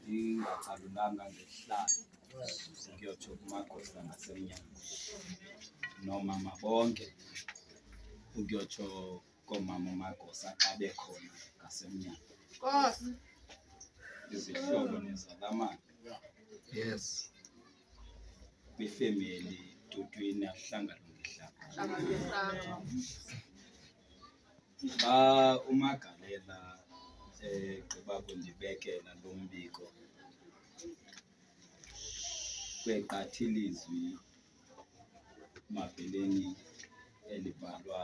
Ingacalulanga ngesihlalo ngiyotsho kumakhosi ngasemnyama nomama bonke ukuyotsho komama umagosa xa bekhona ngasemnyama izihlobo nezalamane yes befamily tutwini ahlangana ngehlanga ba uMagalela gqiba kundibekela lo mbiko kweqathilizwi mabheleni elibhalwa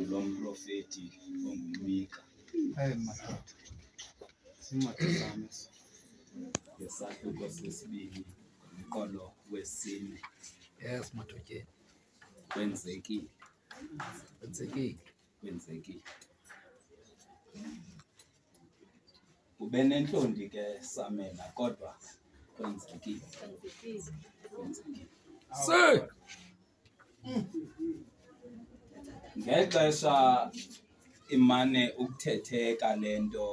lo mprofeti onguMika ngesahluko sesibini umqolo wesine yes madotyeni kwenzekile ube nentlonti ke Samela kodwa kwenzekile ngexesha imane ukuthetheka lento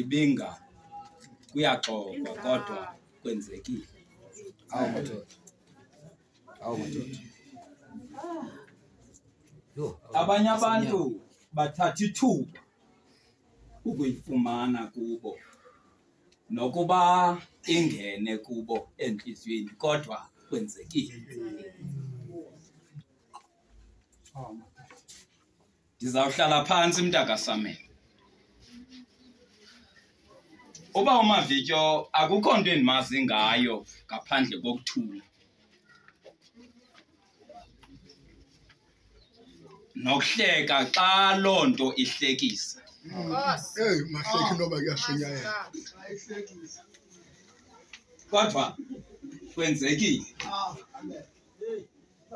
ibinga kuyaxoxwa kodwa kwenzekile awu madoda abanye abantu bathatha ithuba ukuyifumana kubo nokuba ingene kubo enhliziyweni kodwa kwenzekile ndizawuhlala phansi mntaka Samela uba uMavityo akukho nto endimazi ngayo ngaphandle kokuthula nokuhleka xa loo nto ihlekisa mahleki noba kuyashunyayela kodwa kwenzekile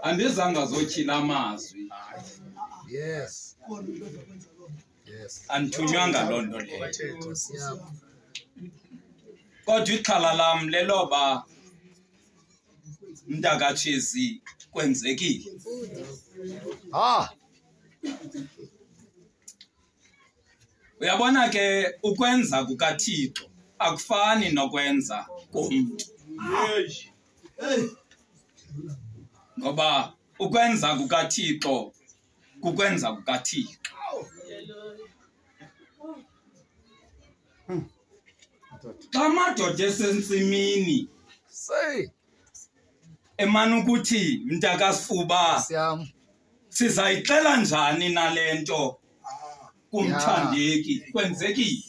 andizanga zotyhila amazwi yes andithunywanga loo nto leyo kodwa ixhala lam leloba mntakatshezi kwenzekile uyabona ke ukwenza kukaThixo akufani nokwenza komntu ngoba ukwenza kukaThixo kukwenza kukaThixo xa madoda esentsimini emana ukuthi mntakasifuba sizayixela njani nale nto kumthandeki kwenzekile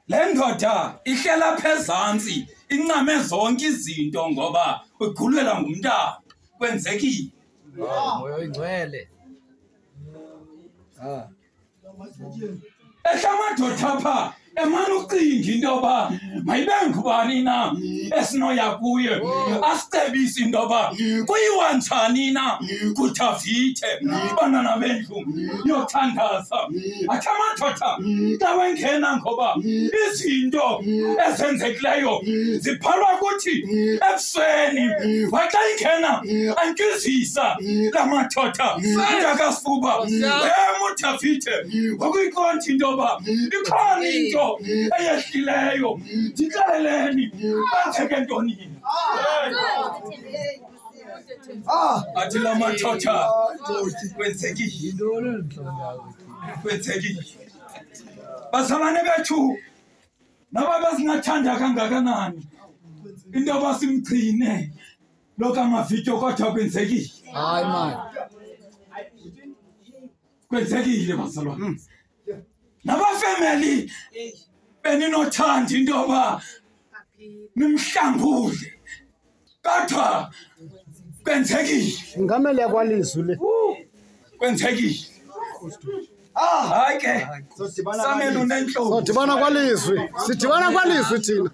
le ndoda ihlela phezantsi incame zonke izinto ngoba ugulelwa ngumntana kwenzekile moya oyingcwele ehlamadoda apha emana ucinga into yoba mayibe ngubani na esinoya kuye asicebise into yoba kuyiwa njani na kuDavide banana bendlu yothandaza athi amadoda xa wengena ngoba izinto ezenzekileyo zibhalwa kuthi ebusweni waxa ingena ankizisa la madoda mntakasifuba uDavide wakuyiqonda into yoba ikhona into eyehlileyo ndixeleleni benzeke ntonini athi la madoda kwenzekile bazalwane bethu naba besingathanda kangakanani into yoba simgcine lo kaMavityo kodwa kwenzekile hayi man kwenzekile bazalwane nabafamily beninothanda into yoba nimhlambule kodwa kwenzekile ngamele yakwalizwi le kwenzekile hayi ke Samela unentloni sidibana kwalizwi thina